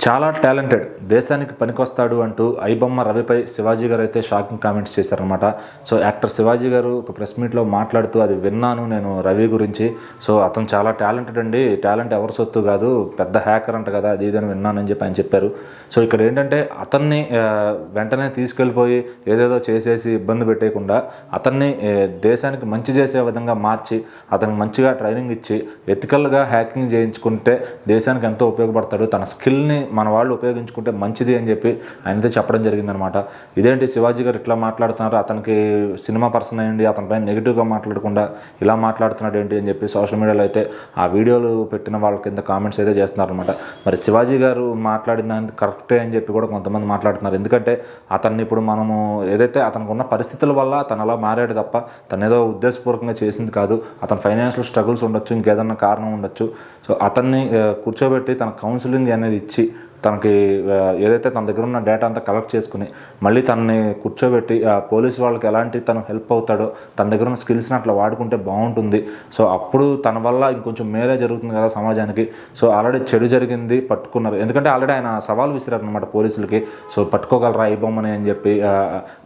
చాలా టాలెంటెడ్, దేశానికి పనికొస్తాడు అంటూ ఐబొమ్మ రవిపై శివాజీ గారు అయితే షాకింగ్ కామెంట్స్ చేశారనమాట. సో యాక్టర్ శివాజీ గారు ఒక ప్రెస్ మీట్లో మాట్లాడుతూ అది విన్నాను నేను రవి గురించి. సో అతను చాలా టాలెంటెడ్ అండి, టాలెంట్ ఎవరి సొత్తు కాదు, పెద్ద హ్యాకర్ అంట కదా, అది ఇదని విన్నానని చెప్పి ఆయన చెప్పారు. సో ఇక్కడ ఏంటంటే అతన్ని వెంటనే తీసుకెళ్ళిపోయి ఏదేదో చేసేసి ఇబ్బంది పెట్టేయకుండా అతన్ని దేశానికి మంచి చేసే విధంగా మార్చి అతనికి మంచిగా ట్రైనింగ్ ఇచ్చి ఎథికల్గా హ్యాకింగ్ చేయించుకుంటే దేశానికి ఎంతో ఉపయోగపడతాడు, తన స్కిల్ని మన వాళ్ళు ఉపయోగించుకుంటే మంచిది అని చెప్పి ఆయనతో చెప్పడం జరిగిందనమాట. ఇదేంటి శివాజీ గారు ఇట్లా మాట్లాడుతున్నారు, అతనికి సినిమా పర్సన్ అయ్యండి, అతనిపై నెగిటివ్గా మాట్లాడకుండా ఇలా మాట్లాడుతున్నాడు ఏంటి అని చెప్పి సోషల్ మీడియాలో అయితే ఆ వీడియోలు పెట్టిన వాళ్ళ కింద కామెంట్స్ అయితే చేస్తున్నారనమాట. మరి శివాజీ గారు మాట్లాడిన కరెక్టే అని చెప్పి కూడా కొంతమంది మాట్లాడుతున్నారు. ఎందుకంటే అతన్ని ఇప్పుడు మనము ఏదైతే అతనికి ఉన్న పరిస్థితుల వల్ల తను అలా మారాడు తప్ప తను ఏదో ఉద్దేశపూర్వకంగా చేసింది కాదు. అతను ఫైనాన్షియల్ స్ట్రగుల్స్ ఉండొచ్చు, ఇంకేదన్నా కారణం ఉండొచ్చు. సో అతన్ని కూర్చోబెట్టి తన కౌన్సిలింగ్ అనేది ఇచ్చి తనకి ఏదైతే తన దగ్గర ఉన్న డేటా అంతా కలెక్ట్ చేసుకుని మళ్ళీ తనని కూర్చోబెట్టి పోలీసు వాళ్ళకి ఎలాంటి తను హెల్ప్ అవుతాడో, తన దగ్గర ఉన్న స్కిల్స్ని అట్లా వాడుకుంటే బాగుంటుంది. సో అప్పుడు తన వల్ల ఇంకొంచెం మేలే జరుగుతుంది కదా సమాజానికి. సో ఆల్రెడీ చెడు జరిగింది, పట్టుకున్నారు. ఎందుకంటే ఆల్రెడీ ఆయన సవాల్ విసిరారనమాట పోలీసులకి. సో పట్టుకోగలరా ఈ బొమ్మని అని చెప్పి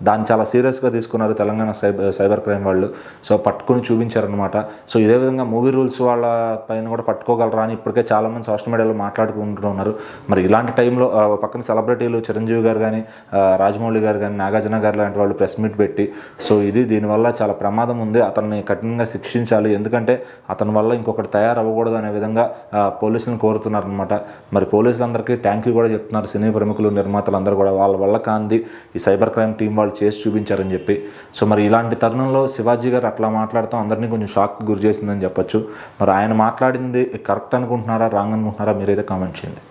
దాన్ని చాలా సీరియస్గా తీసుకున్నారు తెలంగాణ సైబర్ క్రైమ్ వాళ్ళు. సో పట్టుకుని చూపించారనమాట. సో ఇదే విధంగా మూవీ రూల్స్ వాళ్ళ పైన కూడా పట్టుకోగలరా అని ఇప్పటికే చాలామంది సోషల్ మీడియాలో మాట్లాడుకుంటున్నారు. మరి ఇలాంటి టైంలో పక్కన సెలబ్రిటీలు చిరంజీవి గారు కానీ, రాజమౌళి గారు కానీ, నాగార్జున గారు లాంటి వాళ్ళు ప్రెస్ మీట్ పెట్టి సో దీనివల్ల చాలా ప్రమాదం ఉంది, అతన్ని కఠినంగా శిక్షించాలి, ఎందుకంటే అతని వల్ల ఇంకొకటి తయారవ్వకూడదు అనే విధంగా పోలీసులను కోరుతున్నారనమాట. మరి పోలీసులందరికీ థ్యాంక్ యూ కూడా చెప్తున్నారు సినీ ప్రముఖులు, నిర్మాతలు అందరూ కూడా. వాళ్ళ వల్ల కాంది ఈ సైబర్ క్రైమ్ టీం వాళ్ళు చేసి చూపించారని చెప్పి. సో మరి ఇలాంటి తరుణంలో శివాజీ గారు అట్లా మాట్లాడతాం అందరినీ కొంచెం షాక్కి గురి చేసిందని చెప్పొచ్చు. మరి ఆయన మాట్లాడింది కరెక్ట్ అనుకుంటున్నారా, రాంగ్ అనుకుంటున్నారా, మీరైతే కామెంట్ చేయండి.